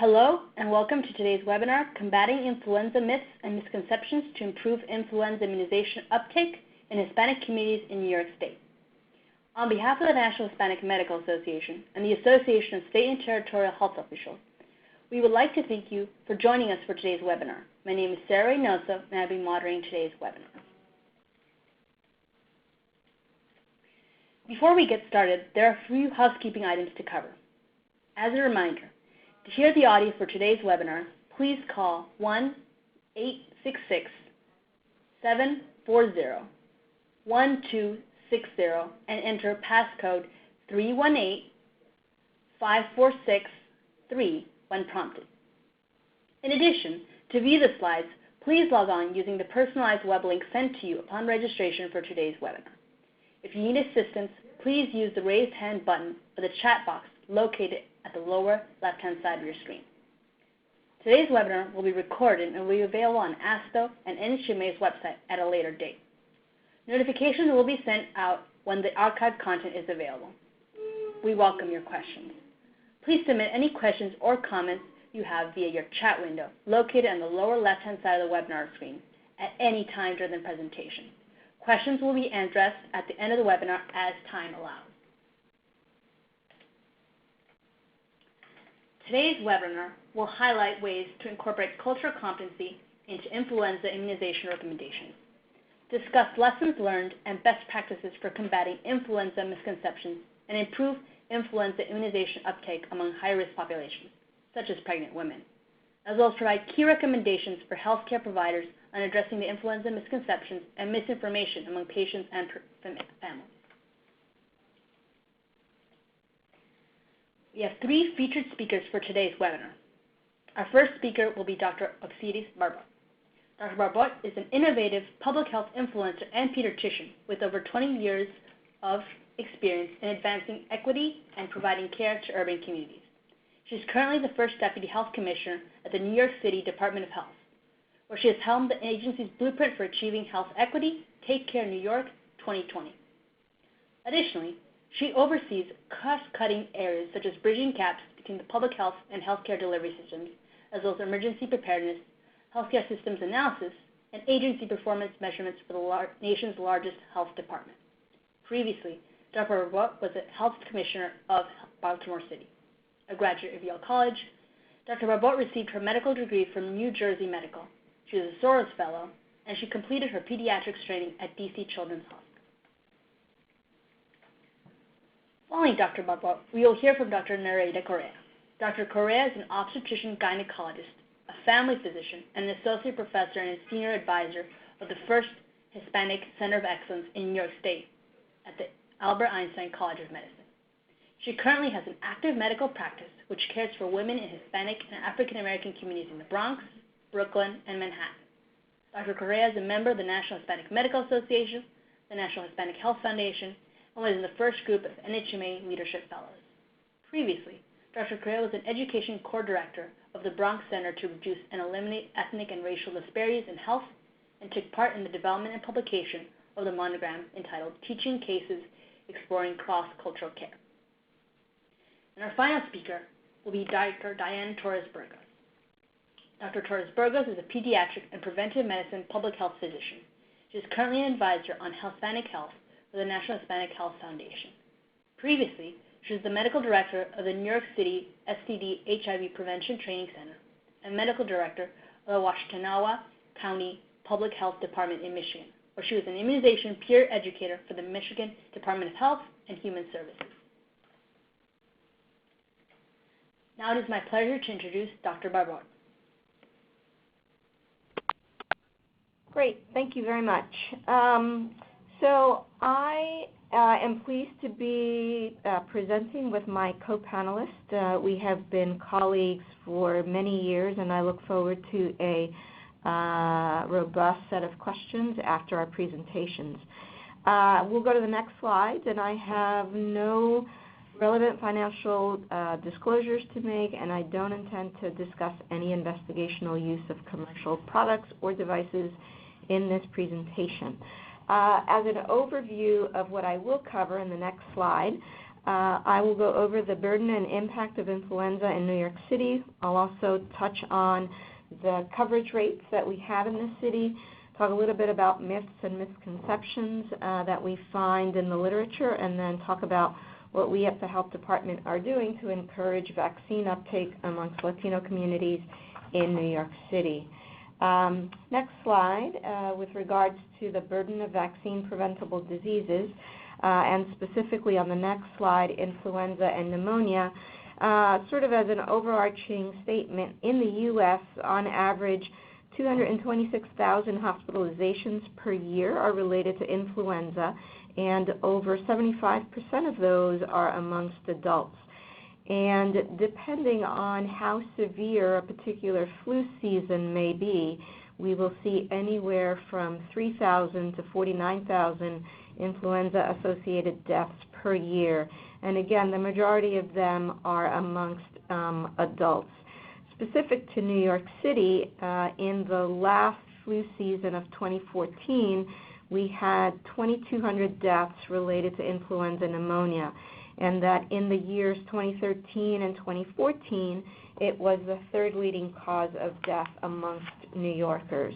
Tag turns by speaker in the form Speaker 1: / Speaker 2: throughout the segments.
Speaker 1: Hello and welcome to today's webinar, Combating Influenza Myths and Misconceptions to Improve Influenza Immunization Uptake in Hispanic Communities in New York State. On behalf of the National Hispanic Medical Association and the Association of State and Territorial Health Officials, we would like to thank you for joining us for today's webinar. My name is Sarah Reynoso and I'll be moderating today's webinar. Before we get started, there are a few housekeeping items to cover. As a reminder, to hear the audio for today's webinar, please call 1-866-740-1260 and enter passcode 318-546-3 when prompted. In addition, to view the slides, please log on using the personalized web link sent to you upon registration for today's webinar. If you need assistance, please use the raised hand button or the chat box located at the lower left-hand side of your screen. Today's webinar will be recorded and will be available on ASTO and NHMA's website at a later date. Notifications will be sent out when the archived content is available. We welcome your questions. Please submit any questions or comments you have via your chat window located on the lower left-hand side of the webinar screen at any time during the presentation. Questions will be addressed at the end of the webinar as time allows. Today's webinar will highlight ways to incorporate cultural competency into influenza immunization recommendations, discuss lessons learned and best practices for combating influenza misconceptions, and improve influenza immunization uptake among high-risk populations, such as pregnant women, as well as provide key recommendations for healthcare providers on addressing the influenza misconceptions and misinformation among patients and families. We have three featured speakers for today's webinar. Our first speaker will be Dr. Oxiris Barbot. Dr. Barbot is an innovative public health influencer and pediatrician with over 20 years of experience in advancing equity and providing care to urban communities. She is currently the first Deputy Health Commissioner at the New York City Department of Health, where she has helmed the agency's blueprint for achieving health equity, Take Care New York 2020. Additionally, she oversees cost-cutting areas such as bridging gaps between the public health and healthcare delivery systems, as well as emergency preparedness, healthcare systems analysis, and agency performance measurements for the nation's largest health department. Previously, Dr. Barbot was the Health Commissioner of Baltimore City. A graduate of Yale College, Dr. Barbot received her medical degree from New Jersey Medical. She was a Soros Fellow, and she completed her pediatrics training at DC Children's Hospital. Following Dr. Barbot, we will hear from Dr. Nereida Correa. Dr. Correa is an obstetrician-gynecologist, a family physician, and an associate professor and a senior advisor of the First Hispanic Center of Excellence in New York State at the Albert Einstein College of Medicine. She currently has an active medical practice which cares for women in Hispanic and African American communities in the Bronx, Brooklyn, and Manhattan. Dr. Correa is a member of the National Hispanic Medical Association, the National Hispanic Health Foundation, and was in the first group of NHMA Leadership Fellows. Previously, Dr. Correa was an Education Core Director of the Bronx Center to Reduce and Eliminate Ethnic and Racial Disparities in Health and took part in the development and publication of the monogram entitled Teaching Cases Exploring Cross-Cultural Care. And our final speaker will be Dr. Diane Torres-Burgos. Dr. Torres-Burgos is a pediatric and preventive medicine public health physician. She is currently an advisor on Hispanic health for the National Hispanic Health Foundation. Previously, she was the medical director of the New York City STD HIV Prevention Training Center and medical director of the Washtenaw County Public Health Department in Michigan, where she was an immunization peer educator for the Michigan Department of Health and Human Services. Now it is my pleasure to introduce Dr. Barbot.
Speaker 2: Great, thank you very much. So I am pleased to be presenting with my co-panelist. We have been colleagues for many years, and I look forward to a robust set of questions after our presentations. We'll go to the next slide, and I have no relevant financial disclosures to make, and I don't intend to discuss any investigational use of commercial products or devices in this presentation. As an overview of what I will cover in the next slide, I will go over the burden and impact of influenza in New York City. I'll also touch on the coverage rates that we have in the city, talk a little bit about myths and misconceptions that we find in the literature, and then talk about what we at the Health Department are doing to encourage vaccine uptake amongst Latino communities in New York City. Next slide, with regards to the burden of vaccine-preventable diseases, and specifically on the next slide, influenza and pneumonia, sort of as an overarching statement, in the U.S., on average, 226,000 hospitalizations per year are related to influenza, and over 75% of those are amongst adults. And depending on how severe a particular flu season may be, we will see anywhere from 3,000 to 49,000 influenza-associated deaths per year. And again, the majority of them are amongst adults. Specific to New York City, in the last flu season of 2014, we had 2,200 deaths related to influenza pneumonia, and that in the years 2013 and 2014, it was the third leading cause of death amongst New Yorkers.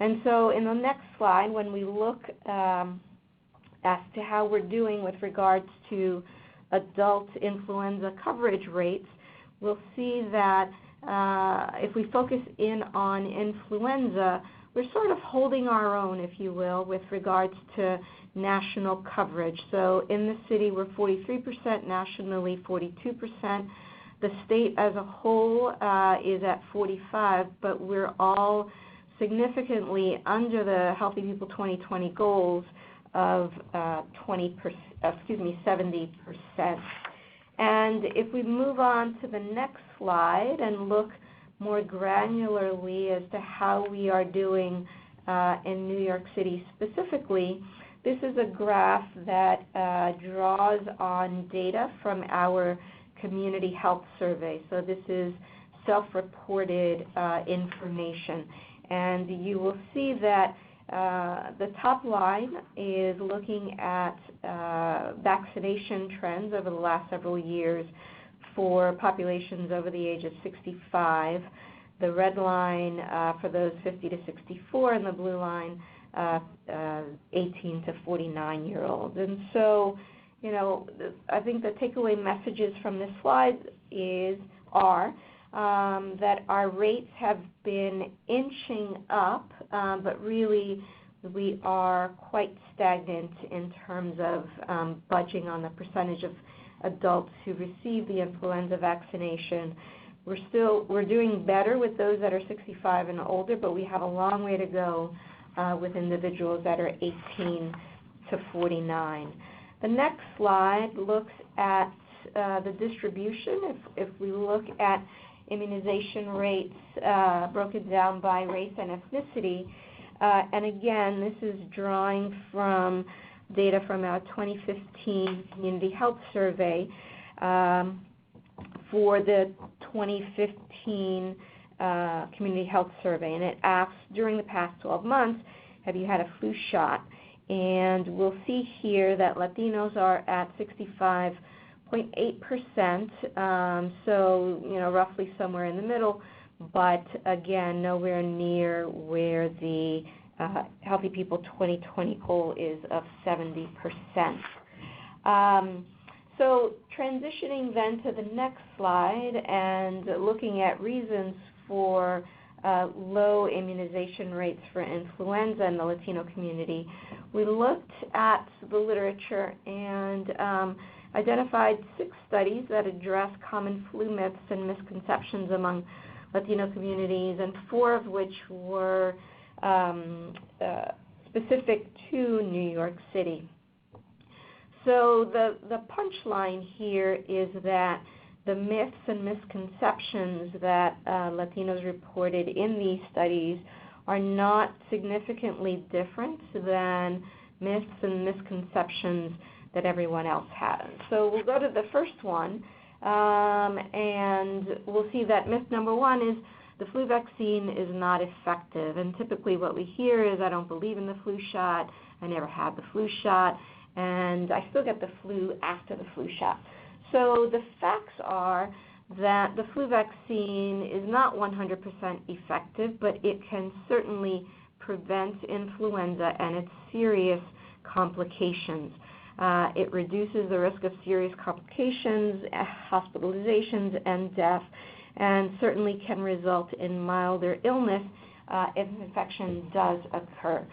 Speaker 2: And so in the next slide, when we look as to how we're doing with regards to adult influenza coverage rates, we'll see that if we focus in on influenza, we're sort of holding our own, if you will, with regards to national coverage. So in the city, we're 43%, nationally 42%. The state as a whole is at 45%, but we're all significantly under the Healthy People 2020 goals of 70%. And if we move on to the next slide and look more granularly as to how we are doing in New York City specifically, this is a graph that draws on data from our community health survey. So this is self-reported information. And you will see that the top line is looking at vaccination trends over the last several years for populations over the age of 65. The red line for those 50 to 64, and the blue line 18 to 49-year-olds. And so, you know, I think the takeaway messages from this slide are that our rates have been inching up, but really we are quite stagnant in terms of budging on the percentage of adults who receive the influenza vaccination. We're doing better with those that are 65 and older, but we have a long way to go with individuals that are 18 to 49. The next slide looks at the distribution. If we look at immunization rates broken down by race and ethnicity, and again, this is drawing from data from our 2015 Community Health Survey. For the 2015 Community Health Survey, and it asks, during the past 12 months, have you had a flu shot? And we'll see here that Latinos are at 65.8%, so, you know, roughly somewhere in the middle, but again, nowhere near where the Healthy People 2020 goal is of 70%. So transitioning then to the next slide and looking at reasons for low immunization rates for influenza in the Latino community, we looked at the literature and identified 6 studies that address common flu myths and misconceptions among Latino communities, and 4 of which were specific to New York City. So the punchline here is that the myths and misconceptions that Latinos reported in these studies are not significantly different than myths and misconceptions that everyone else has. So we'll go to the first one, and we'll see that myth number 1 is the flu vaccine is not effective. And typically what we hear is, I don't believe in the flu shot, I never had the flu shot. and I still get the flu after the flu shot. So the facts are that the flu vaccine is not 100% effective, but it can certainly prevent influenza and its serious complications. It reduces the risk of serious complications, hospitalizations, and death, and certainly can result in milder illness if infection does occur.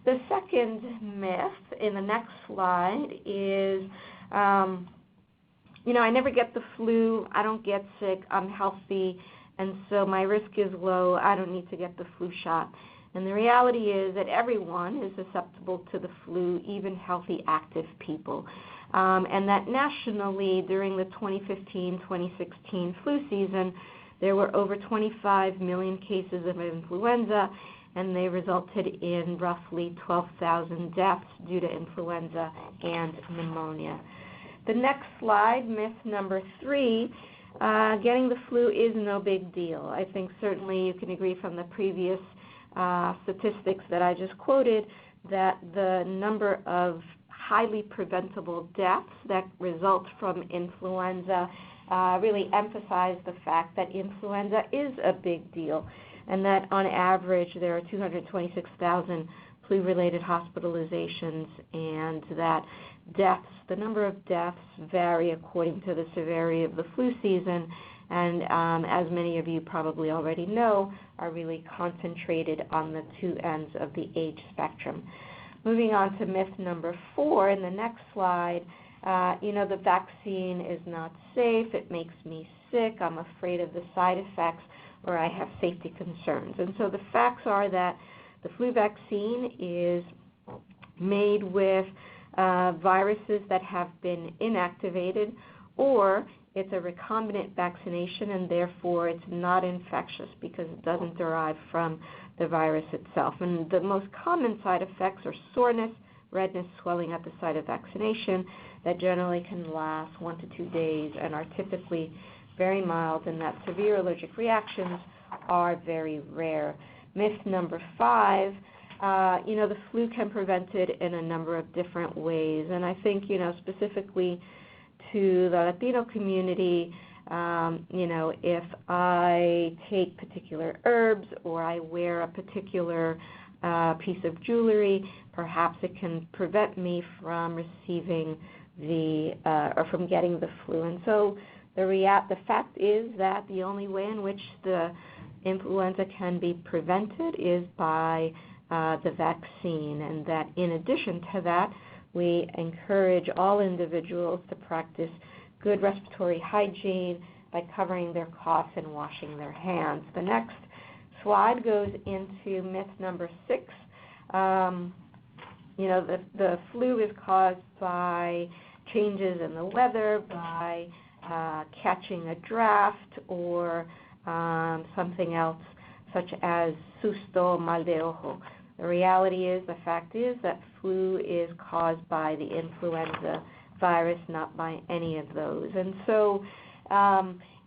Speaker 2: The second myth in the next slide is, I never get the flu, I don't get sick, I'm healthy, and so my risk is low, I don't need to get the flu shot. And the reality is that everyone is susceptible to the flu, even healthy, active people. And that nationally, during the 2015-2016 flu season, there were over 25 million cases of influenza, and they resulted in roughly 12,000 deaths due to influenza and pneumonia. The next slide, myth number 3, getting the flu is no big deal. I think certainly you can agree from the previous statistics that I just quoted that the number of highly preventable deaths that result from influenza really emphasize the fact that influenza is a big deal, and that on average there are 226,000 flu-related hospitalizations, and that deaths, the number of deaths vary according to the severity of the flu season, and as many of you probably already know, are really concentrated on the two ends of the age spectrum. Moving on to myth number 4 in the next slide, the vaccine is not safe, it makes me sick, I'm afraid of the side effects, or I have safety concerns. And so the facts are that the flu vaccine is made with viruses that have been inactivated, or it's a recombinant vaccination, and therefore it's not infectious because it doesn't derive from the virus itself. And the most common side effects are soreness, redness, swelling at the site of vaccination that generally can last 1 to 2 days and are typically very mild, and that severe allergic reactions are very rare. Myth number 5, the flu can prevent it in a number of different ways, and I think, specifically to the Latino community, if I take particular herbs or I wear a particular piece of jewelry, perhaps it can prevent me from receiving or from getting the flu. And so the fact is that the only way in which the influenza can be prevented is by the vaccine, and that in addition to that, we encourage all individuals to practice good respiratory hygiene by covering their coughs and washing their hands. The next slide goes into myth number 6. The flu is caused by changes in the weather, by catching a draft or something else such as susto, mal de ojo. The reality is, the fact is that flu is caused by the influenza virus, not by any of those. And so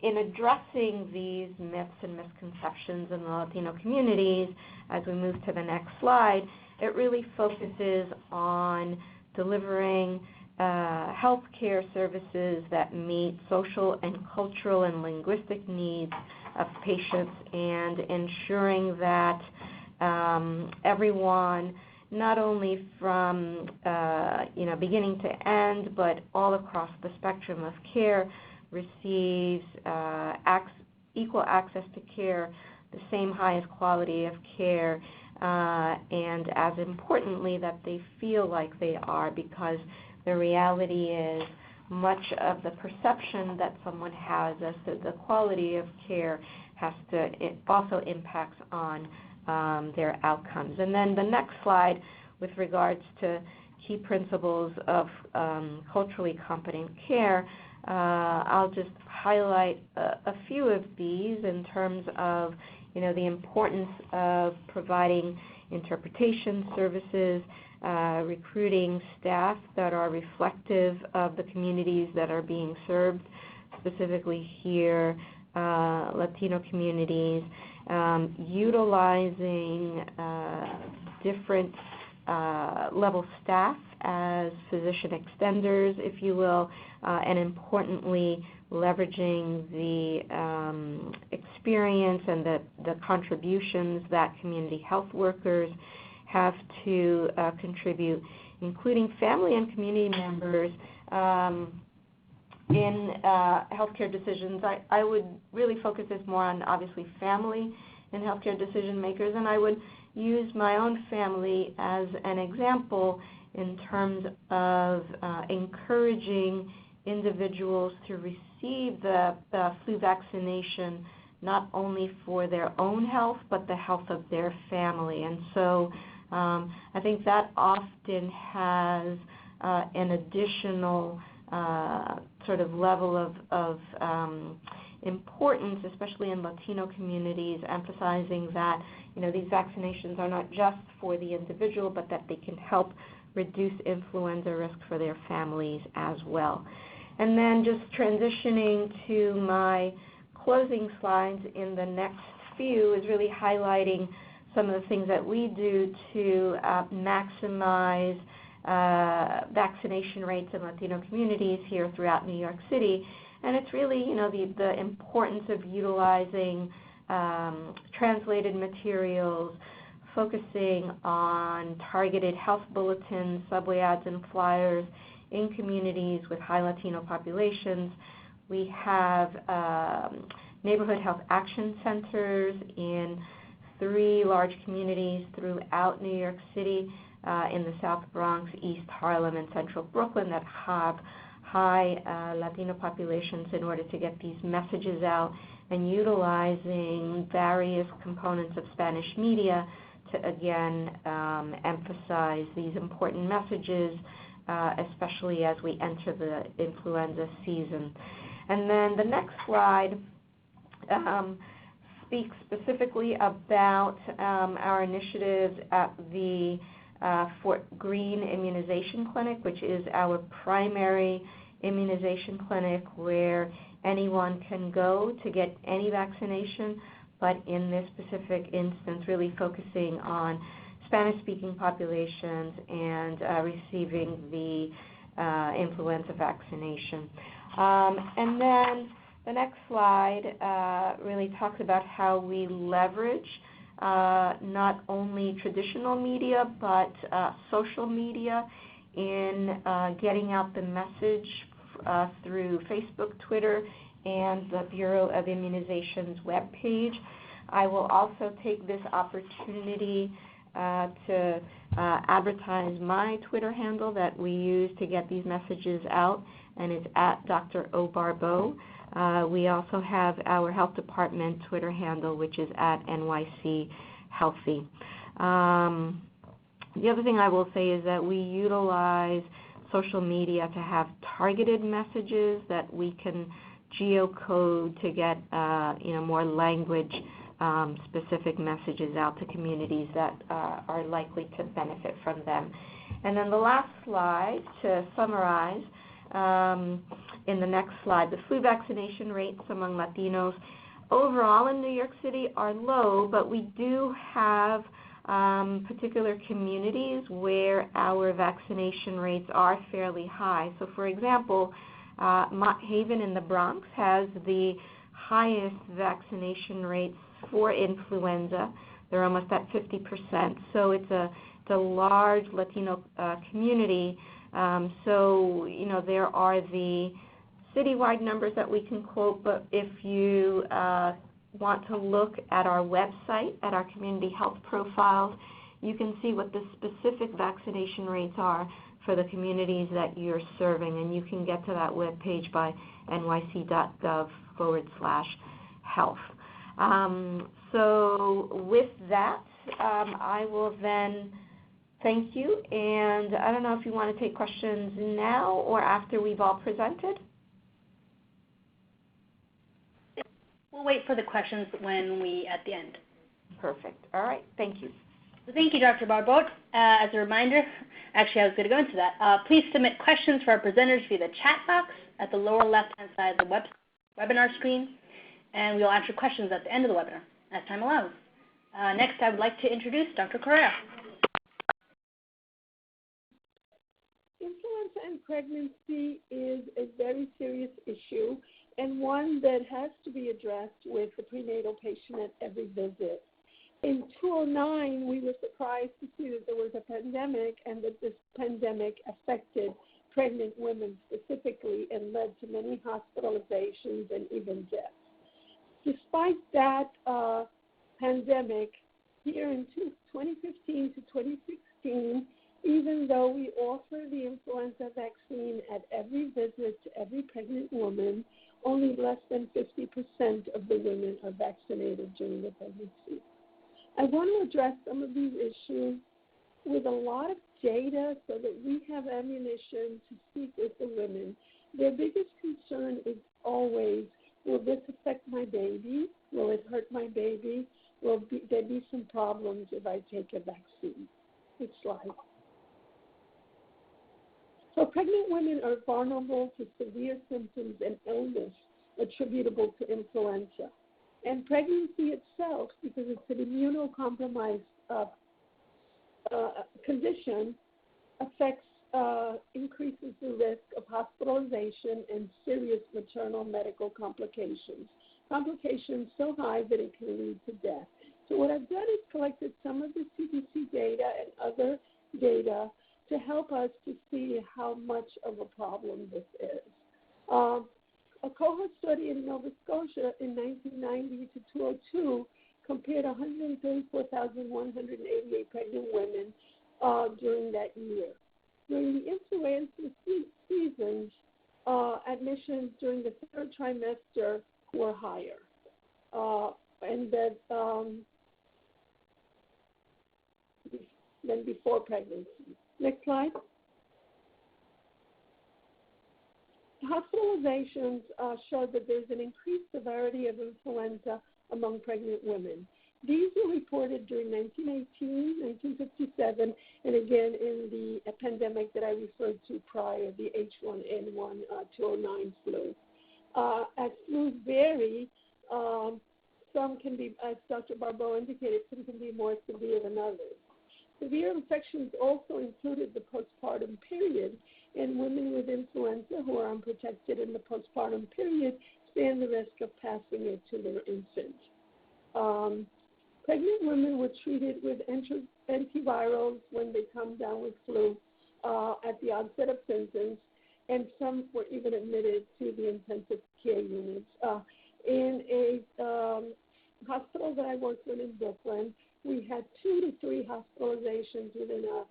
Speaker 2: in addressing these myths and misconceptions in the Latino communities, as we move to the next slide, it really focuses on delivering healthcare services that meet social and cultural and linguistic needs of patients, and ensuring that everyone, not only from beginning to end, but all across the spectrum of care, receives equal access to care, the same highest quality of care, and as importantly, that they feel like they are, because the reality is much of the perception that someone has as to the quality of care it also impacts on their outcomes. And then the next slide, with regards to key principles of culturally competent care, I'll just highlight a few of these in terms of the importance of providing interpretation services, recruiting staff that are reflective of the communities that are being served, specifically here Latino communities, utilizing different level staff as physician extenders, if you will, and importantly, leveraging the experience and the contributions that community health workers have to contribute, including family and community members in healthcare decisions. I would really focus this more on, obviously, family and healthcare decision makers, and I would use my own family as an example in terms of encouraging individuals to receive the flu vaccination, not only for their own health, but the health of their family. And so I think that often has an additional sort of level of importance, especially in Latino communities, emphasizing that these vaccinations are not just for the individual, but that they can help reduce influenza risk for their families as well. And then just transitioning to my closing slides in the next few is really highlighting some of the things that we do to maximize vaccination rates in Latino communities here throughout New York City. And it's really, the importance of utilizing translated materials, focusing on targeted health bulletins, subway ads, and flyers in communities with high Latino populations. We have neighborhood health action centers in 3 large communities throughout New York City, in the South Bronx, East Harlem, and Central Brooklyn that have high Latino populations in order to get these messages out, and utilizing various components of Spanish media to, again, emphasize these important messages, especially as we enter the influenza season. And then the next slide speaks specifically about our initiatives at the Fort Greene Immunization Clinic, which is our primary immunization clinic where anyone can go to get any vaccination, but in this specific instance, really focusing on Spanish-speaking populations and receiving the influenza vaccination. And then the next slide really talks about how we leverage not only traditional media, but social media in getting out the message through Facebook, Twitter, and the Bureau of Immunization's webpage. I will also take this opportunity to advertise my Twitter handle that we use to get these messages out, and it's at Dr. O. Barbeau. We also have our health department Twitter handle, which is at NYC Healthy. The other thing I will say is that we utilize social media to have targeted messages that we can geocode to get more language specific messages out to communities that are likely to benefit from them. And then the last slide, to summarize, in the next slide, the flu vaccination rates among Latinos overall in New York City are low, but we do have particular communities where our vaccination rates are fairly high. So, for example, Mott Haven in the Bronx has the highest vaccination rates for influenza. They're almost at 50%. So it's a large Latino community. So, there are the citywide numbers that we can quote, but if you want to look at our website, at our community health profiles, you can see what the specific vaccination rates are for the communities that you're serving, and you can get to that webpage by nyc.gov/health. So with that, I will then thank you, and I don't know if you want to take questions now or after we've all presented.
Speaker 1: We'll wait for the questions at the end.
Speaker 2: Perfect. All right. Thank you.
Speaker 1: So thank you, Dr. Barbeau. As a reminder, actually I was going to go into that. Please submit questions for our presenters via the chat box at the lower left-hand side of the webinar screen, and we'll answer questions at the end of the webinar as time allows. Next, I would like to introduce Dr. Correa.
Speaker 3: and pregnancy is a very serious issue and one that has to be addressed with the prenatal patient at every visit. In 2009, we were surprised to see that there was a pandemic and that this pandemic affected pregnant women specifically and led to many hospitalizations and even deaths. Despite that pandemic, here in 2015 to 2016, even though we offer the influenza vaccine at every visit to every pregnant woman, only less than 50% of the women are vaccinated during the pregnancy. I want to address some of these issues with a lot of data so that we have ammunition to speak with the women. Their biggest concern is always, will this affect my baby? Will it hurt my baby? Will there be some problems if I take a vaccine? Next slide. So pregnant women are vulnerable to severe symptoms and illness attributable to influenza. And pregnancy itself, because it's an immunocompromised condition, increases the risk of hospitalization and serious maternal medical complications so high that it can lead to death. So what I've done is collected some of the CDC data and other data to help us to see how much of a problem this is. A cohort study in Nova Scotia in 1990 to 2002 compared 134,188 pregnant women during that year. During the influenza seasons, admissions during the third trimester were higher, than before pregnancy. Next slide. Hospitalizations show that there's an increased severity of influenza among pregnant women. These were reported during 1918, 1957, and again in the pandemic that I referred to prior, the H1N1 2009 flu. As flus vary, some can be, as Dr. Barbeau indicated, some can be more severe than others. Severe infections also included the postpartum period, and women with influenza who are unprotected in the postpartum period stand the risk of passing it to their infant. Pregnant women were treated with antivirals when they come down with flu at the onset of symptoms, and some were even admitted to the intensive care units. In a hospital that I worked in Brooklyn, we had 2 to 3 hospitalizations within a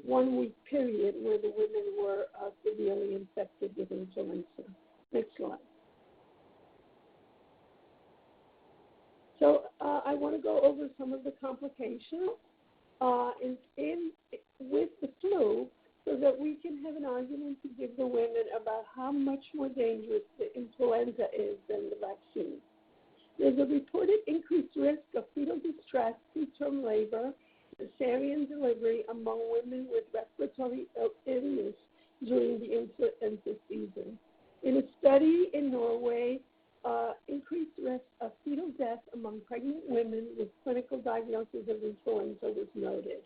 Speaker 3: 1-week period where the women were severely infected with influenza. Next slide. So I want to go over some of the complications with the flu so that we can have an argument to give the women about how much more dangerous the influenza is than the vaccine. There's a reported increased risk of fetal distress, preterm labor, cesarean delivery among women with respiratory illness during the influenza season. In a study in Norway, increased risk of fetal death among pregnant women with clinical diagnosis of influenza was noted.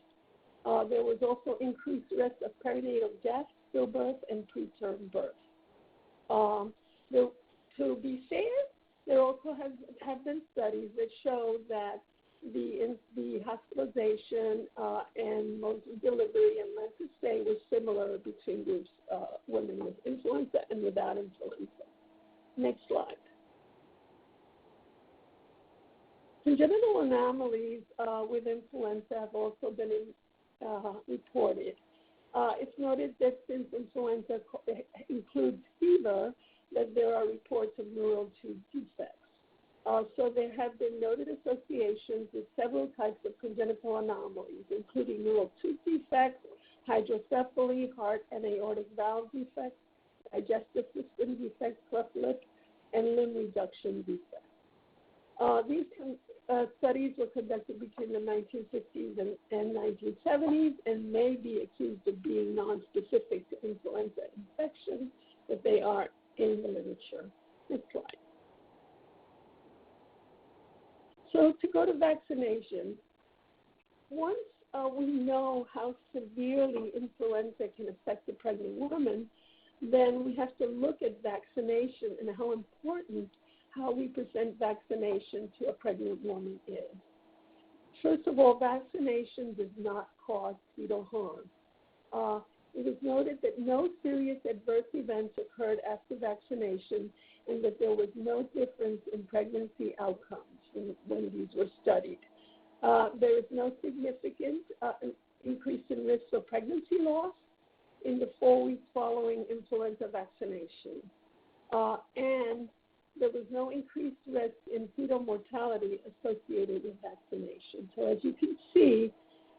Speaker 3: There was also increased risk of perinatal death, stillbirth, and preterm birth. To be fair, there also have been studies that show that the hospitalization and delivery and length of stay was similar between groups, women with influenza and without influenza. Next slide. Congenital anomalies with influenza have also been reported. It's noted that since influenza includes fever, that there are reports of neural tube defects. So there have been noted associations with several types of congenital anomalies, including neural tube defects, hydrocephaly, heart and aortic valve defects, digestive system defects, cleft lip, and limb reduction defects. These studies were conducted between the 1950s and 1970s and may be accused of being nonspecific to influenza infection, but they are in the literature. Next slide. So to go to vaccination, once we know how severely influenza can affect the pregnant woman, then we have to look at vaccination and how important how we present vaccination to a pregnant woman is. First of all, vaccination does not cause fetal harm. It was noted that no serious adverse events occurred after vaccination and that there was no difference in pregnancy outcomes when these were studied. There is no significant increase in risk of pregnancy loss in the 4 weeks following influenza vaccination. And there was no increased risk in fetal mortality associated with vaccination. So as you can see,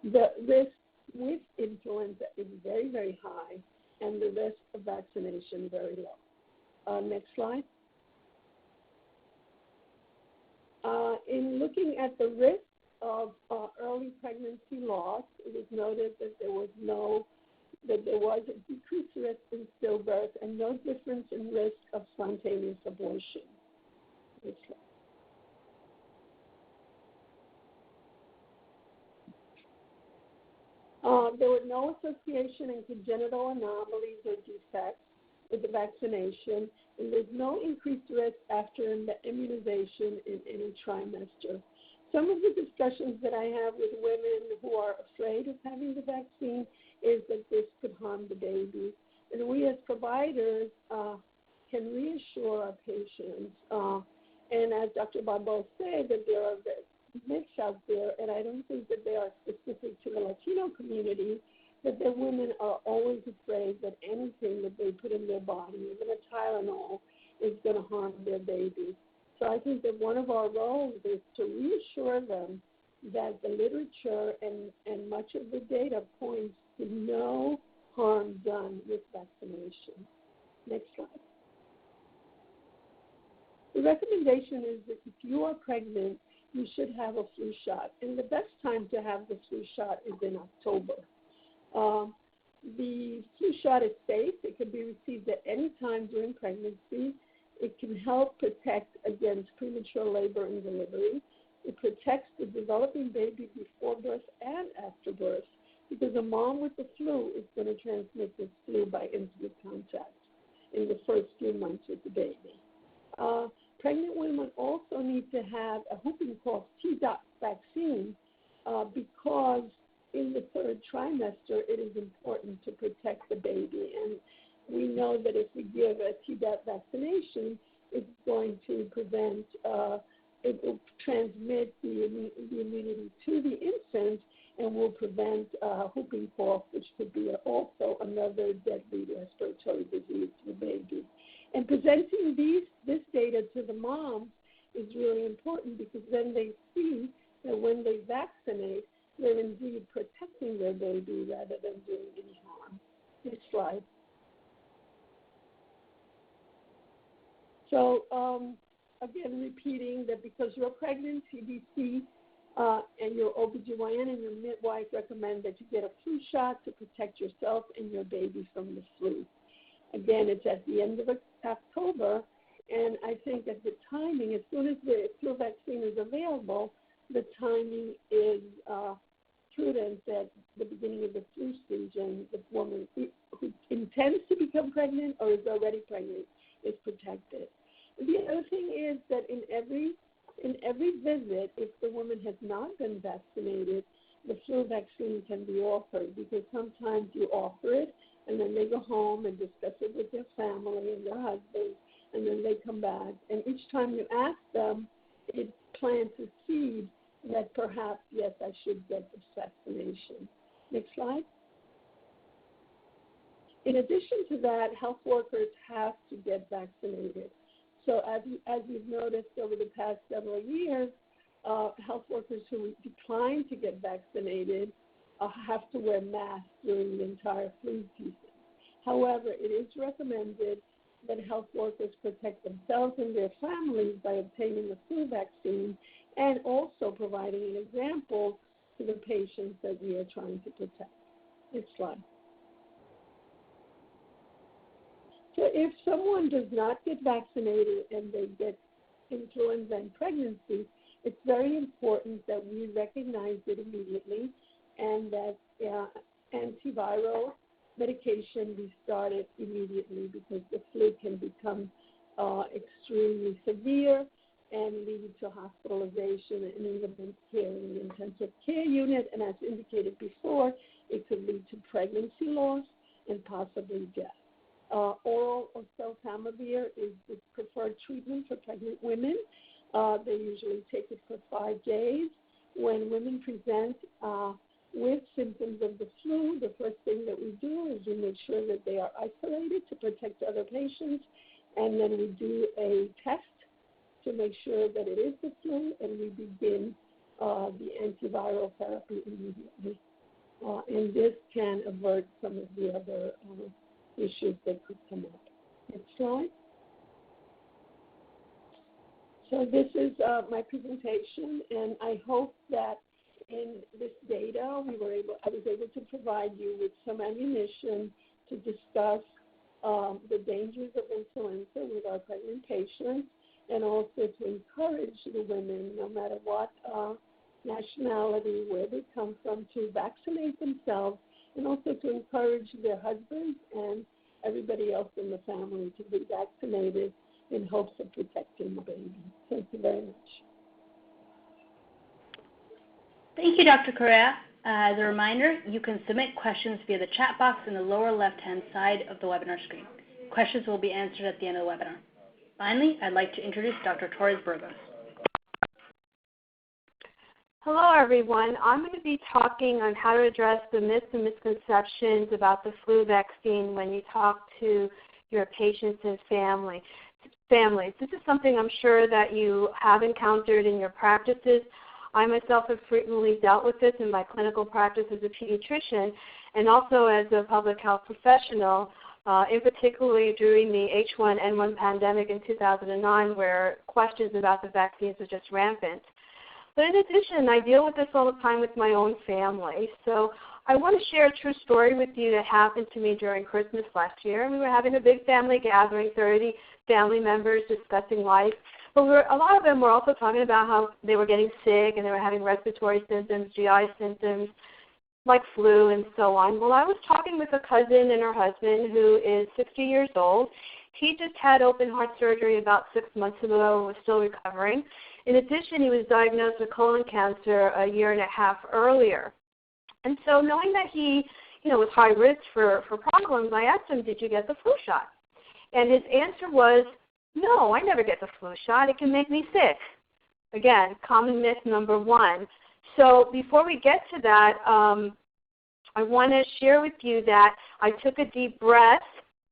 Speaker 3: the risk with influenza is very, very high, and the risk of vaccination very low. Next slide. In looking at the risk of early pregnancy loss, it was noted that there was a decreased risk in stillbirth and no difference in risk of spontaneous abortion. Next slide. There was no association in congenital anomalies or defects with the vaccination, and there's no increased risk after the immunization in any trimester. Some of the discussions that I have with women who are afraid of having the vaccine is that this could harm the baby. And we as providers can reassure our patients. And as Dr. Barbeau said, that there are myths out there, and I don't think that they are specific to the Latino community, that the women are always afraid that anything that they put in their body, even a Tylenol, is going to harm their baby. So I think that one of our roles is to reassure them that the literature and much of the data points to no harm done with vaccination. Next slide. The recommendation is that if you are pregnant, you should have a flu shot. And the best time to have the flu shot is in October. The flu shot is safe. It can be received at any time during pregnancy. It can help protect against premature labor and delivery. It protects the developing baby before birth and after birth, because a mom with the flu is going to transmit the flu by intimate contact in the first few months with the baby. Pregnant women also need to have a whooping cough Tdap vaccine because in the third trimester it is important to protect the baby. And we know that if we give a Tdap vaccination, it's going to prevent, it will transmit the immunity to the infant and will prevent whooping cough, which could be also another deadly respiratory disease to the baby. And presenting this data to the moms is really important, because then they see that when they vaccinate, they're indeed protecting their baby rather than doing any harm. Next slide. So again, repeating that because you're pregnant, CDC and your OBGYN and your midwife recommend that you get a flu shot to protect yourself and your baby from the flu. Again, it's at the end of October, and I think that the timing, as soon as the flu vaccine is available, the timing is prudent at the beginning of the flu season. The woman who intends to become pregnant or is already pregnant is protected. The other thing is that in every visit, if the woman has not been vaccinated, the flu vaccine can be offered, because sometimes you offer it and then they go home and discuss it with their family and their husband, and then they come back. And each time you ask them, it plants a seed that perhaps, yes, I should get this vaccination. Next slide. In addition to that, health workers have to get vaccinated. So as you've noticed over the past several years, health workers who decline to get vaccinated have to wear masks during the entire flu season. However, it is recommended that health workers protect themselves and their families by obtaining a flu vaccine and also providing an example to the patients that we are trying to protect. Next slide. So if someone does not get vaccinated and they get influenza in pregnancy, it's very important that we recognize it immediately and that antiviral medication be started immediately because the flu can become extremely severe and lead to hospitalization and even care in the intensive care unit. And as indicated before, it could lead to pregnancy loss and possibly death. Oral oseltamivir is the preferred treatment for pregnant women. They usually take it for 5 days. When women present with symptoms of the flu, the first thing that we do is we make sure that they are isolated to protect other patients, and then we do a test to make sure that it is the flu, and we begin the antiviral therapy immediately. And this can avert some of the other issues that could come up. Next slide. So this is my presentation, and I hope that in this data I was able to provide you with some ammunition to discuss the dangers of influenza with our pregnant patients, and also to encourage the women, no matter what nationality, where they come from, to vaccinate themselves, and also to encourage their husbands and everybody else in the family to be vaccinated in hopes of protecting the baby. Thank you very much.
Speaker 1: Thank you, Dr. Correa. As a reminder, you can submit questions via the chat box in the lower left-hand side of the webinar screen. Questions will be answered at the end of the webinar. Finally, I'd like to introduce Dr. Torres Burgos.
Speaker 4: Hello, everyone. I'm going to be talking on how to address the myths and misconceptions about the flu vaccine when you talk to your patients and families. This is something I'm sure that you have encountered in your practices. I myself have frequently dealt with this in my clinical practice as a pediatrician and also as a public health professional, in particularly during the H1N1 pandemic in 2009, where questions about the vaccines were just rampant. But in addition, I deal with this all the time with my own family. So I want to share a true story with you that happened to me during Christmas last year. We were having a big family gathering, 30 family members discussing life. But a lot of them were also talking about how they were getting sick and they were having respiratory symptoms, GI symptoms, like flu and so on. Well, I was talking with a cousin and her husband who is 60 years old. He just had open heart surgery about 6 months ago and was still recovering. In addition, he was diagnosed with colon cancer a year and a half earlier. And so knowing that he, was high risk for problems, I asked him, did you get the flu shot? And his answer was, no, I never get the flu shot. It can make me sick. Again, common myth number one. So before we get to that, I want to share with you that I took a deep breath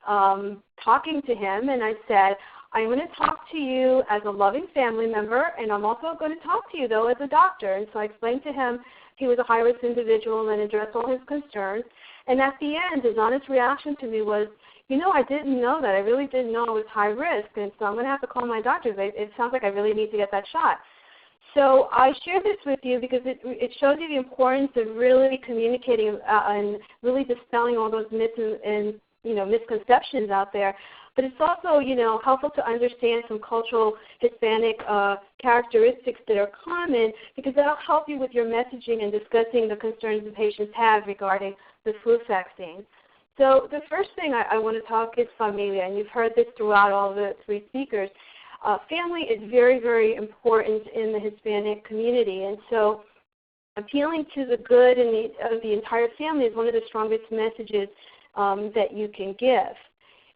Speaker 4: talking to him, and I said, I'm going to talk to you as a loving family member, and I'm also going to talk to you, though, as a doctor. And so I explained to him he was a high-risk individual and addressed all his concerns. And at the end, his honest reaction to me was, I didn't know that. I really didn't know I was high risk, and so I'm going to have to call my doctor. It sounds like I really need to get that shot. So I share this with you because it shows you the importance of really communicating and really dispelling all those myths and misconceptions out there. But it's also, helpful to understand some cultural Hispanic characteristics that are common, because that'll help you with your messaging and discussing the concerns the patients have regarding the flu vaccine. So the first thing I want to talk is familia, and you've heard this throughout all the three speakers. Family is very, very important in the Hispanic community, and so appealing to the good of the entire family is one of the strongest messages that you can give.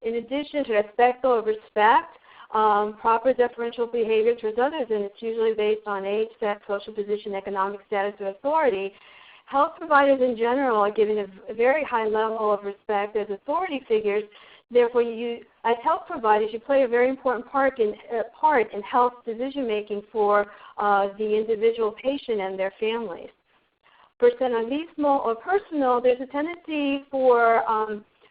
Speaker 4: In addition to respect, proper deferential behavior towards others, and it's usually based on age, sex, social position, economic status, or authority. Health providers in general are given a very high level of respect as authority figures. Therefore, you, as health providers, you play a very important part in health decision-making for the individual patient and their families. Personalismo or personal, there's a tendency for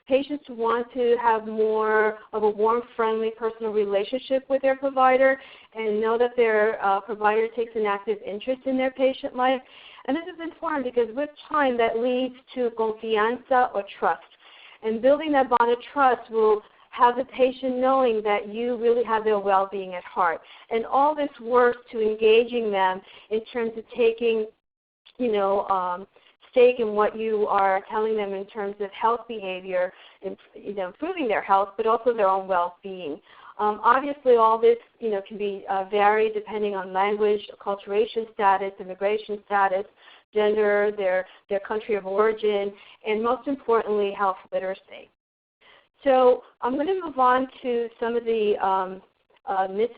Speaker 4: patients to want to have more of a warm, friendly, personal relationship with their provider and know that their provider takes an active interest in their patient life. And this is important because with time that leads to confianza or trust. And building that bond of trust will have the patient knowing that you really have their well-being at heart. And all this works to engaging them in terms of taking, stake in what you are telling them in terms of health behavior, and, improving their health, but also their own well-being. Obviously, all this, can be varied depending on language, acculturation status, immigration status, gender, their country of origin, and most importantly, health literacy. So I'm going to move on to some of the myths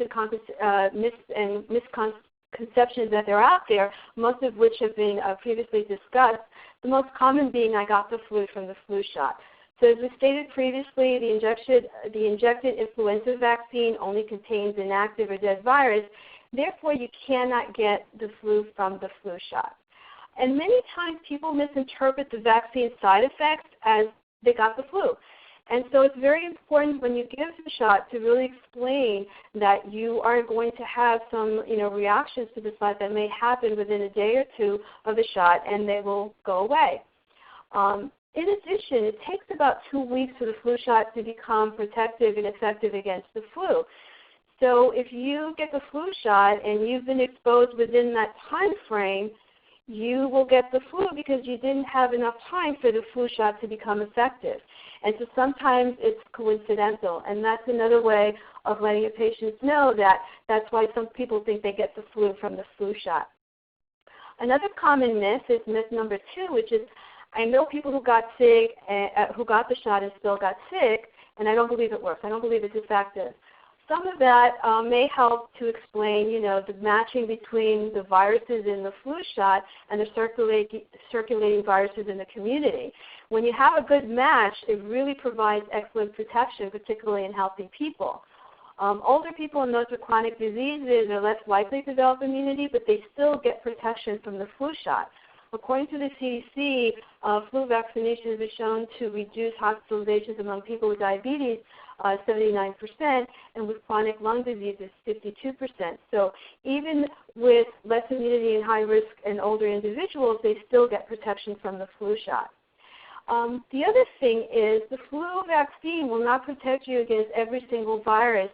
Speaker 4: and misconceptions that are out there, most of which have been previously discussed, the most common being I got the flu from the flu shot. So as we stated previously, the injected influenza vaccine only contains inactive or dead virus. Therefore, you cannot get the flu from the flu shot. And many times people misinterpret the vaccine side effects as they got the flu. And so it's very important when you give the shot to really explain that you are going to have some, reactions to the shot that may happen within a day or two of the shot, and they will go away. In addition, it takes about 2 weeks for the flu shot to become protective and effective against the flu. So if you get the flu shot and you've been exposed within that time frame, you will get the flu because you didn't have enough time for the flu shot to become effective. And so sometimes it's coincidental, and that's another way of letting your patients know that that's why some people think they get the flu from the flu shot. Another common myth is myth number 2, which is I know people who got sick, who got the shot and still got sick, and I don't believe it works. I don't believe it's effective. Some of that may help to explain, the matching between the viruses in the flu shot and the circulating viruses in the community. When you have a good match, it really provides excellent protection, particularly in healthy people. Older people and those with chronic diseases are less likely to develop immunity, but they still get protection from the flu shot. According to the CDC, flu vaccinations are shown to reduce hospitalizations among people with diabetes 79%, and with chronic lung diseases 52%. So even with less immunity in high risk and older individuals, they still get protection from the flu shot. The other thing is the flu vaccine will not protect you against every single virus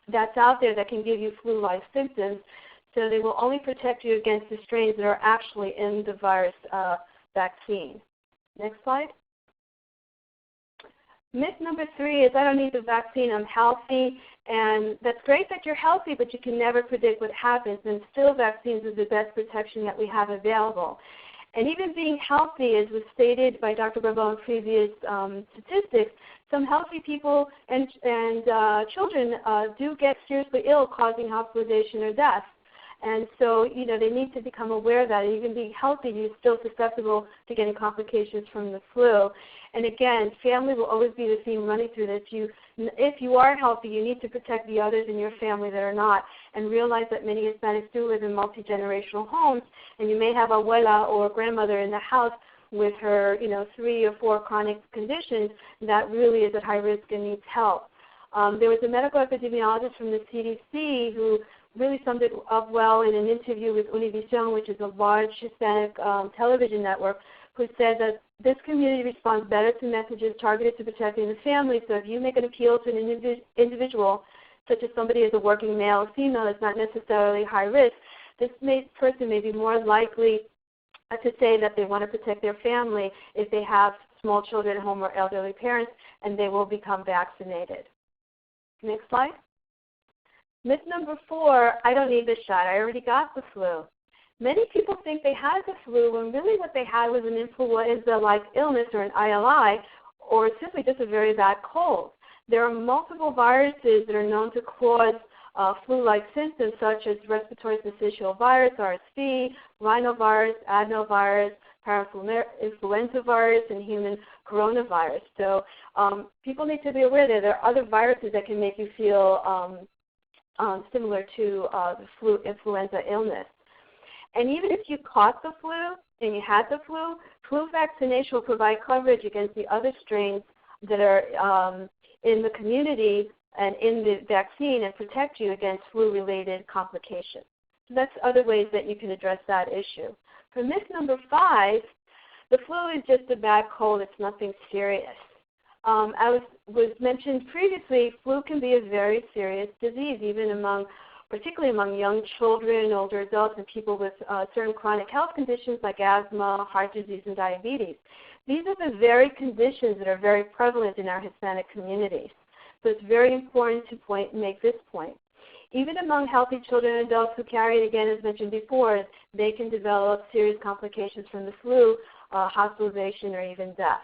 Speaker 4: that's out there that can give you flu-like symptoms. So they will only protect you against the strains that are actually in the virus vaccine. Next slide. Myth number 3 is I don't need the vaccine, I'm healthy. And that's great that you're healthy, but you can never predict what happens. And still vaccines is the best protection that we have available. And even being healthy, as was stated by Dr. Barbeau in previous statistics, some healthy people and children do get seriously ill, causing hospitalization or death. And so, they need to become aware of that. Even being healthy, you're still susceptible to getting complications from the flu. And again, family will always be the theme running through this. If you are healthy, you need to protect the others in your family that are not, and realize that many Hispanics do live in multi-generational homes, and you may have a abuela or a grandmother in the house with her, 3 or 4 chronic conditions that really is at high risk and needs help. There was a medical epidemiologist from the CDC who really summed it up well in an interview with Univision, which is a large Hispanic television network, who said that this community responds better to messages targeted to protecting the family. So if you make an appeal to an individual, such as somebody as a working male or female that's not necessarily high risk, this person may be more likely to say that they want to protect their family if they have small children at home or elderly parents, and they will become vaccinated. Next slide. Myth number 4, I don't need the shot. I already got the flu. Many people think they had the flu when really what they had was an influenza-like illness or an ILI, or simply just a very bad cold. There are multiple viruses that are known to cause flu-like symptoms, such as respiratory syncytial virus, RSV, rhinovirus, adenovirus, parainfluenza virus, and human coronavirus. So people need to be aware that there are other viruses that can make you feel similar to the flu influenza illness. And even if you caught the flu and you had the flu, flu vaccination will provide coverage against the other strains that are in the community and in the vaccine and protect you against flu-related complications. So that's other ways that you can address that issue. For myth number 5, the flu is just a bad cold. It's nothing serious. As was mentioned previously, flu can be a very serious disease, even among particularly among young children, older adults, and people with certain chronic health conditions like asthma, heart disease, and diabetes. These are the very conditions that are very prevalent in our Hispanic communities. So it's very important to make this point. Even among healthy children and adults who carry it, again, as mentioned before, they can develop serious complications from the flu, hospitalization, or even death.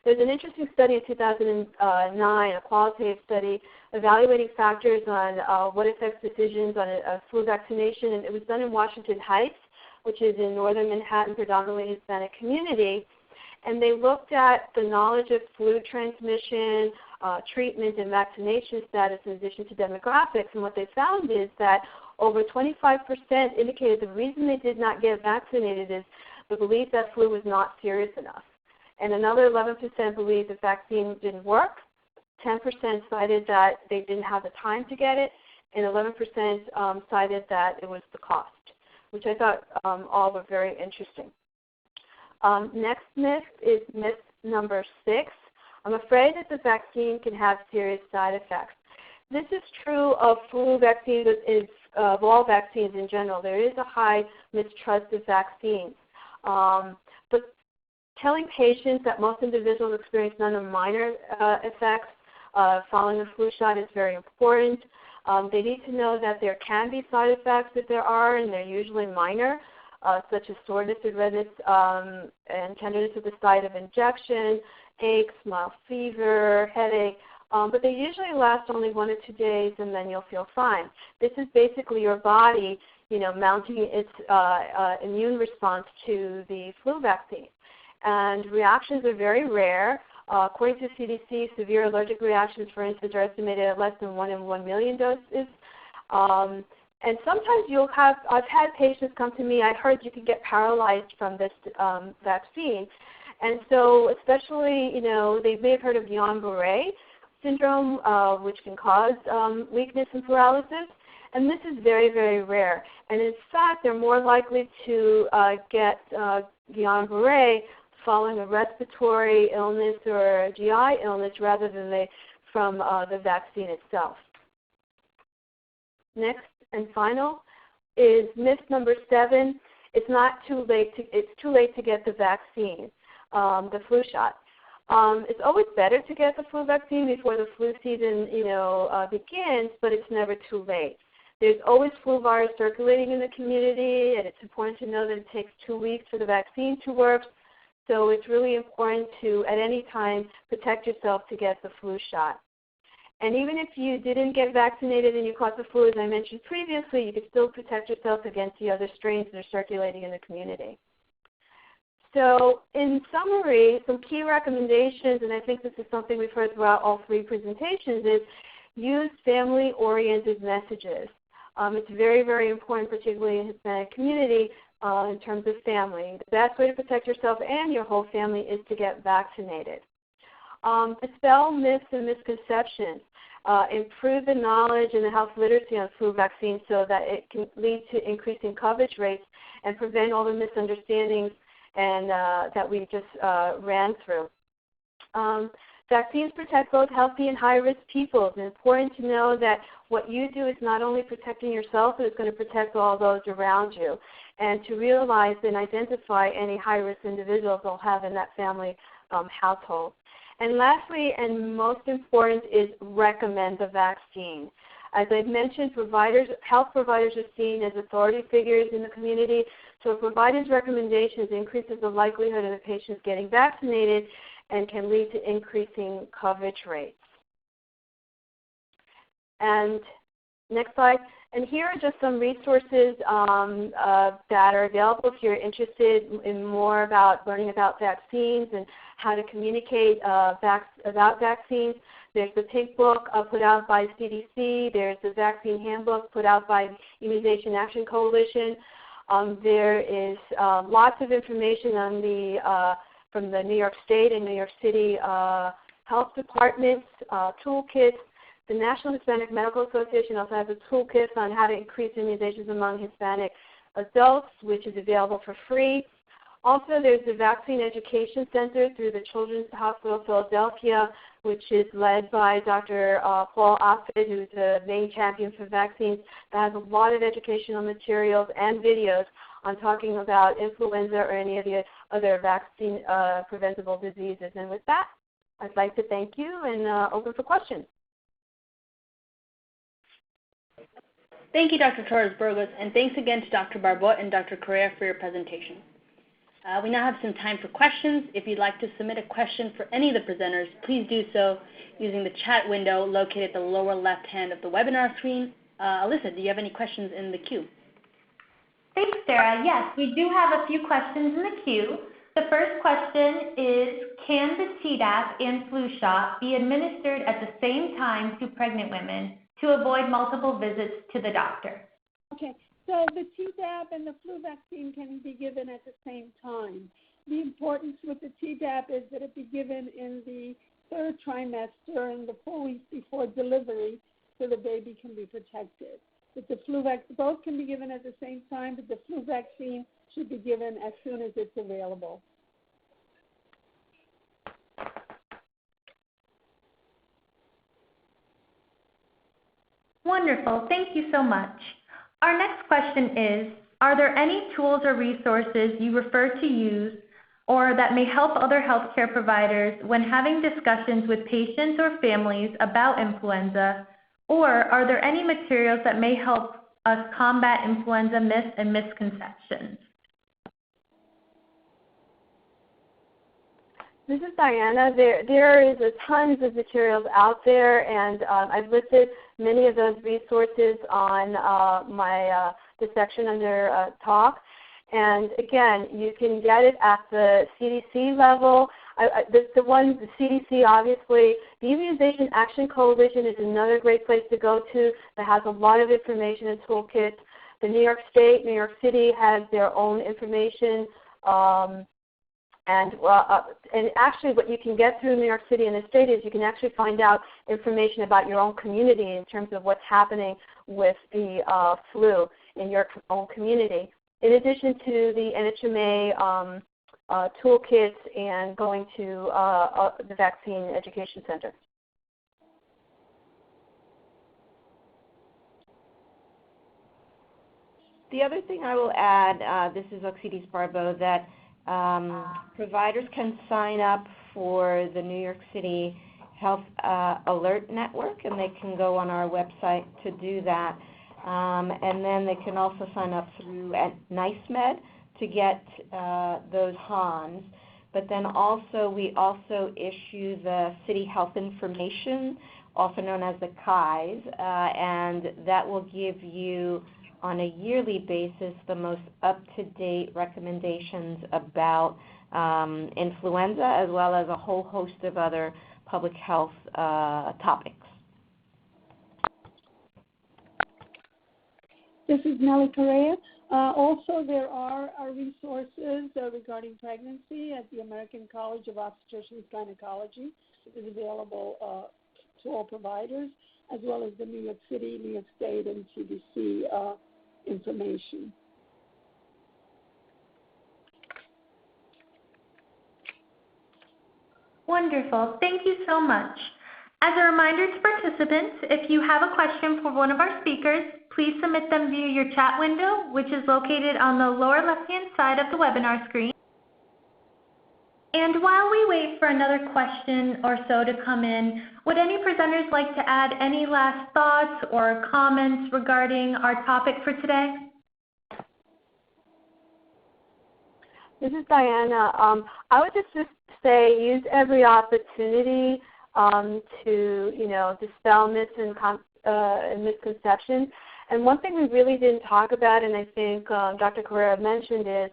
Speaker 4: There's an interesting study in 2009, a qualitative study, evaluating factors on what affects decisions on a flu vaccination, and it was done in Washington Heights, which is in northern Manhattan, predominantly Hispanic community. And they looked at the knowledge of flu transmission, treatment, and vaccination status in addition to demographics. And what they found is that over 25% indicated the reason they did not get vaccinated is the belief that flu was not serious enough. And another 11% believed the vaccine didn't work. 10% cited that they didn't have the time to get it. And 11% cited that it was the cost, which I thought all were very interesting. Next myth is myth number 6. I'm afraid that the vaccine can have serious side effects. This is true of flu vaccines, of all vaccines in general. There is a high mistrust of vaccines. But telling patients that most individuals experience none or minor effects following a flu shot is very important. They need to know that there can be side effects if there are, and they're usually minor, such as soreness and redness and tenderness at the site of injection, aches, mild fever, headache, but they usually last only 1 or 2 days, and then you'll feel fine. This is basically your body, mounting its immune response to the flu vaccine. And reactions are very rare. According to CDC, severe allergic reactions, for instance, are estimated at less than 1 in 1 million doses. And sometimes I've had patients come to me, I heard you can get paralyzed from this vaccine. And so especially, they may have heard of Guillain-Barré syndrome, which can cause weakness and paralysis. And this is very, very rare. And in fact, they're more likely to get Guillain-Barré following a respiratory illness or a GI illness rather than from the vaccine itself. Next and final is myth number 7. It's too late to get the vaccine, the flu shot. It's always better to get the flu vaccine before the flu season, begins, but it's never too late. There's always flu virus circulating in the community, and it's important to know that it takes 2 weeks for the vaccine to work. So it's really important to, at any time, protect yourself to get the flu shot. And even if you didn't get vaccinated and you caught the flu, as I mentioned previously, you could still protect yourself against the other strains that are circulating in the community. So in summary, some key recommendations, and I think this is something we've heard throughout all 3 presentations, is use family-oriented messages. It's very, very important, particularly in the Hispanic community, in terms of family. The best way to protect yourself and your whole family is to get vaccinated. Dispel myths and misconceptions. Improve the knowledge and the health literacy on flu vaccines so that it can lead to increasing coverage rates and prevent all the misunderstandings and that we just ran through. Vaccines protect both healthy and high-risk people. It's important to know that what you do is not only protecting yourself, but it's going to protect all those around you, and to realize and identify any high-risk individuals they'll have in that family household. And lastly, and most important, is recommend the vaccine. As I've mentioned, health providers are seen as authority figures in the community, so a provider's recommendations increases the likelihood of the patients getting vaccinated and can lead to increasing coverage rates. And next slide. And here are just some resources that are available if you're interested in more about learning about vaccines and how to communicate about vaccines. There's the Pink Book put out by CDC. There's the Vaccine Handbook put out by Immunization Action Coalition. There is lots of information on from the New York State and New York City health departments, toolkits. The National Hispanic Medical Association also has a toolkit on how to increase immunizations among Hispanic adults, which is available for free. Also, there's the Vaccine Education Center through the Children's Hospital of Philadelphia, which is led by Dr. Paul Offit, who's the main champion for vaccines, that has a lot of educational materials and videos on talking about influenza or any of the other vaccine preventable diseases. And with that, I'd like to thank you and open for questions.
Speaker 1: Thank you, Dr. Torres-Burgos, and thanks again to Dr. Barbot and Dr. Correa for your presentation. We now have some time for questions. If you'd like to submit a question for any of the presenters, please do so using the chat window located at the lower left hand of the webinar screen. Alyssa, do you have any questions in the queue?
Speaker 5: Thanks, Sarah. Yes, we do have a few questions in the queue. The first question is, can the Tdap and flu shot be administered at the same time to pregnant women to avoid multiple visits to the doctor?
Speaker 3: Okay, so the Tdap and the flu vaccine can be given at the same time. The importance with the Tdap is that it be given in the third trimester and the 4 weeks before delivery so the baby can be protected. But the flu vaccine, both can be given at the same time, but the flu vaccine should be given as soon as it's available.
Speaker 5: Wonderful. Thank you so much. Our next question is, are there any tools or resources you refer to use or that may help other healthcare providers when having discussions with patients or families about influenza? Or are there any materials that may help us combat influenza myths and misconceptions?
Speaker 4: This is Diana. There is tons of materials out there, and I've listed many of those resources on the section under talk. And again, you can get it at the CDC level. The CDC, obviously. The Immunization Action Coalition is another great place to go to that has a lot of information and toolkits. The New York State, New York City has their own information. And actually what you can get through New York City and the state is you can actually find out information about your own community in terms of what's happening with the flu in your own community. In addition to the NHMA toolkits and going to the Vaccine Education Center.
Speaker 2: The other thing I will add, this is Oxidis Barbeau, that providers can sign up for the New York City Health Alert Network, and they can go on our website to do that. And then they can also sign up through at NICEMed to get those HANs. But then also, we also issue the City Health Information, also known as the CHIs, and that will give you on a yearly basis the most up-to-date recommendations about influenza, as well as a whole host of other public health topics.
Speaker 3: This is Nellie Correa. Also, there are resources regarding pregnancy at the American College of Obstetricians and Gynecology. It is available to all providers, as well as the New York City, New York State, and CDC information.
Speaker 5: Wonderful. Thank you so much. As a reminder to participants, if you have a question for one of our speakers, please submit them via your chat window, which is located on the lower left-hand side of the webinar screen. And while we wait for another question or so to come in, would any presenters like to add any last thoughts or comments regarding our topic for today?
Speaker 4: This is Diana. I would just say use every opportunity to dispel myths and misconceptions. And one thing we really didn't talk about, and I think Dr. Correa mentioned, is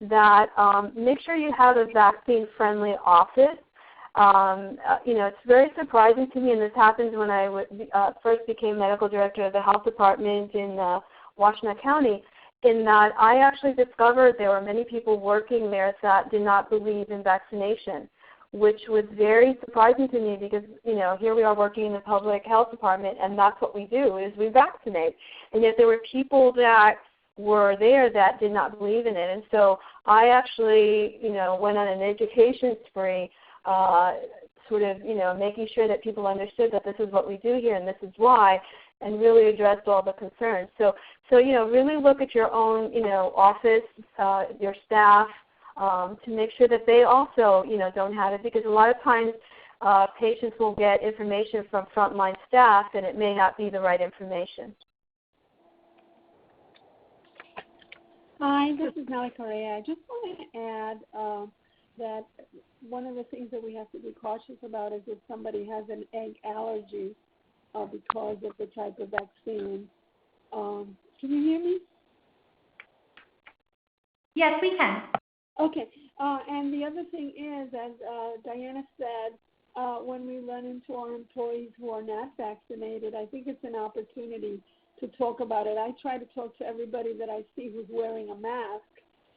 Speaker 4: that make sure you have a vaccine-friendly office. It's very surprising to me, and this happened when I first became medical director of the health department in Washtenaw County, in that I actually discovered there were many people working there that did not believe in vaccination, which was very surprising to me because, here we are working in the public health department, and that's what we do, is we vaccinate. And yet there were people that were there that did not believe in it. And so I actually, went on an education spree, sort of, making sure that people understood that this is what we do here and this is why, and really addressed all the concerns. So really look at your own, office, your staff, to make sure that they also, don't have it, because a lot of times patients will get information from frontline staff and it may not be the right information.
Speaker 3: Hi, this is Nellie Correa. I just want to add that one of the things that we have to be cautious about is if somebody has an egg allergy because of the type of vaccine. Can you hear me?
Speaker 5: Yes, we can.
Speaker 3: Okay. And the other thing is, as Diana said, when we run into our employees who are not vaccinated, I think it's an opportunity to talk about it. I try to talk to everybody that I see who's wearing a mask,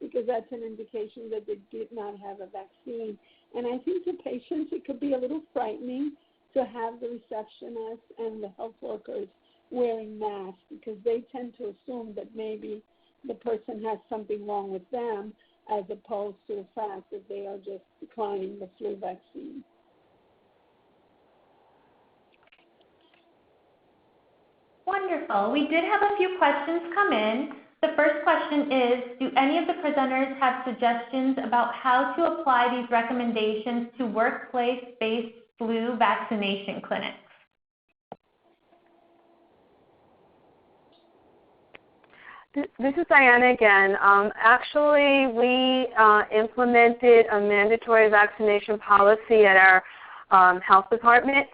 Speaker 3: because that's an indication that they did not have a vaccine. And I think to patients it could be a little frightening to have the receptionists and the health workers wearing masks, because they tend to assume that maybe the person has something wrong with them, as opposed to the fact that they are just declining the flu vaccine.
Speaker 5: Wonderful. We did have a few questions come in. The first question is, do any of the presenters have suggestions about how to apply these recommendations to workplace-based flu vaccination clinics?
Speaker 4: This is Diana again. Actually, we implemented a mandatory vaccination policy at our health department.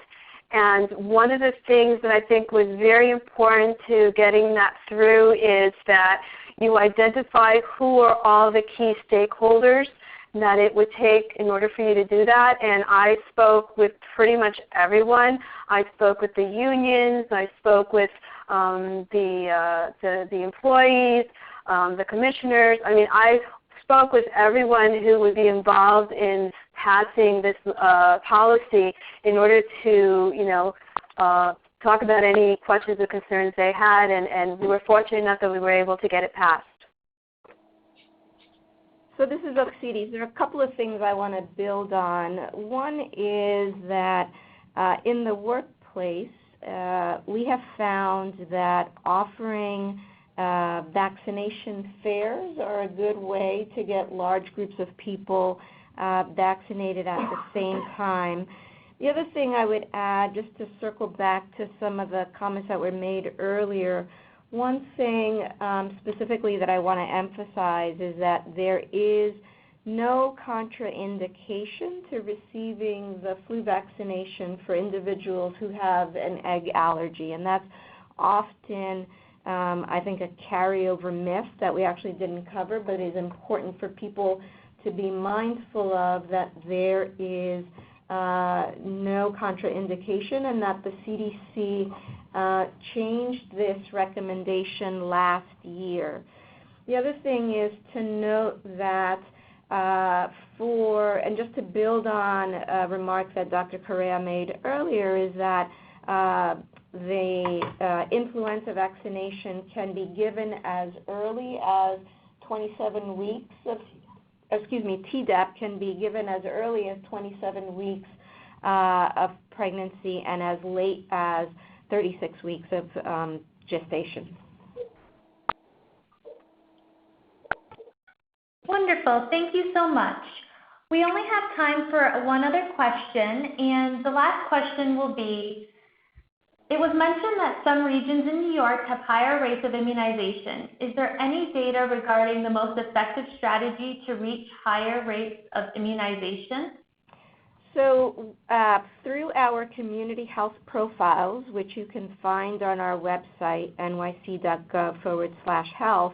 Speaker 4: And one of the things that I think was very important to getting that through is that you identify who are all the key stakeholders that it would take in order for you to do that. And I spoke with pretty much everyone. I spoke with the unions. I spoke with the employees, the commissioners. I mean, I spoke with everyone who would be involved in passing this policy in order to, talk about any questions or concerns they had, and we were fortunate enough that we were able to get it passed.
Speaker 2: So this is Oxides. There are a couple of things I want to build on. One is that in the workplace, we have found that offering vaccination fairs are a good way to get large groups of people vaccinated at the same time. The other thing I would add, just to circle back to some of the comments that were made earlier, one thing specifically that I want to emphasize is that there is no contraindication to receiving the flu vaccination for individuals who have an egg allergy, and that's often I think a carryover myth that we actually didn't cover, but it is important for people to be mindful of, that there is no contraindication, and that the CDC changed this recommendation last year. The other thing is to note that and just to build on a remark that Dr. Correa made earlier, is that the influenza vaccination can be given as early as 27 weeks of, Tdap can be given as early as 27 weeks of pregnancy and as late as 36 weeks of gestation.
Speaker 5: Wonderful. Thank you so much. We only have time for one other question, and the last question will be, it was mentioned that some regions in New York have higher rates of immunization. Is there any data regarding the most effective strategy to reach higher rates of immunization?
Speaker 2: So through our community health profiles, which you can find on our website, nyc.gov/health,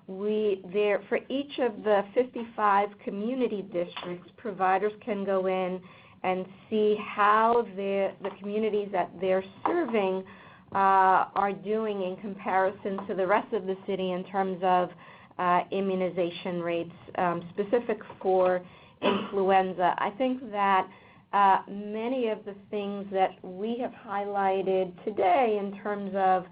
Speaker 2: for each of the 55 community districts, providers can go in and see how the communities that they're serving are doing in comparison to the rest of the city in terms of immunization rates specific for influenza. I think that many of the things that we have highlighted today in terms of,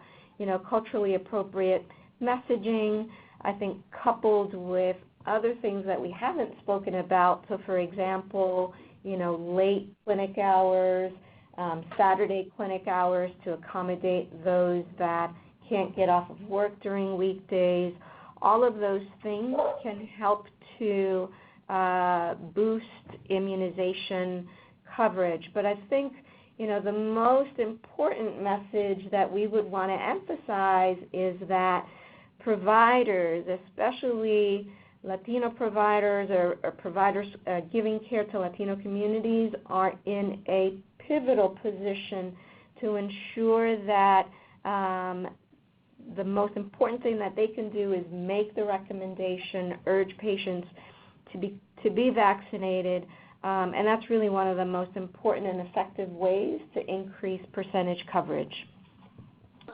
Speaker 2: culturally appropriate messaging, I think coupled with other things that we haven't spoken about, so for example, late clinic hours, Saturday clinic hours to accommodate those that can't get off of work during weekdays. All of those things can help to boost immunization coverage. But I think, the most important message that we would want to emphasize is that providers, especially Latino providers or providers giving care to Latino communities, are in a pivotal position to ensure that the most important thing that they can do is make the recommendation, urge patients to be vaccinated, and that's really one of the most important and effective ways to increase percentage coverage.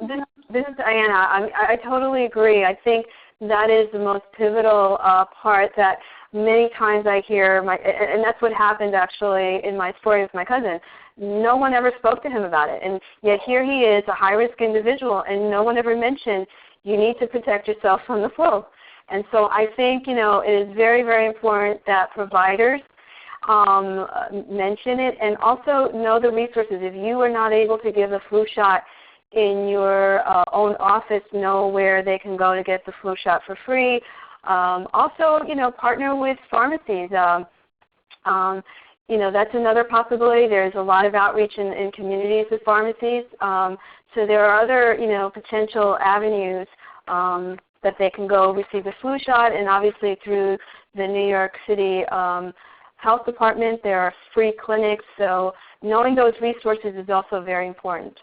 Speaker 4: This is Diana. I totally agree. I think that is the most pivotal part that many times I hear, and that's what happened actually in my story with my cousin. No one ever spoke to him about it, and yet here he is, a high-risk individual, and no one ever mentioned you need to protect yourself from the flu. And so I think, it is very, very important that providers mention it and also know the resources. If you are not able to give a flu shot in your own office, know where they can go to get the flu shot for free. Also, partner with pharmacies. That's another possibility. There's a lot of outreach in communities with pharmacies. So there are other, potential avenues that they can go receive the flu shot, and obviously through the New York City Health Department, there are free clinics. So knowing those resources is also very important.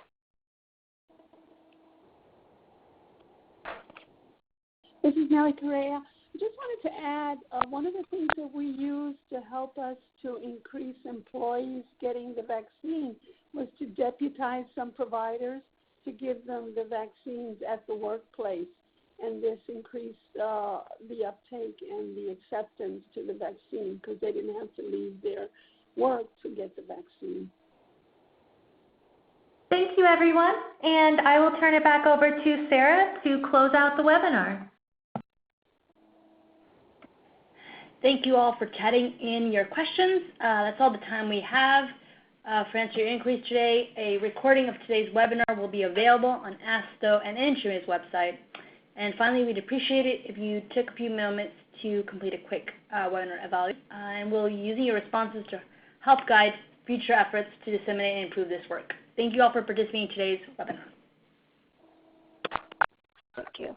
Speaker 3: This is Nellie Correa. I just wanted to add, one of the things that we used to help us to increase employees getting the vaccine was to deputize some providers to give them the vaccines at the workplace. And this increased the uptake and the acceptance to the vaccine because they didn't have to leave their work to get the vaccine.
Speaker 5: Thank you, everyone. And I will turn it back over to Sarah to close out the webinar.
Speaker 1: Thank you all for chatting in your questions. That's all the time we have for answer your inquiries today. A recording of today's webinar will be available on ASTO and Insure's website. And finally, we'd appreciate it if you took a few moments to complete a quick webinar evaluation. And we'll be using your responses to help guide future efforts to disseminate and improve this work. Thank you all for participating in today's webinar.
Speaker 4: Thank you.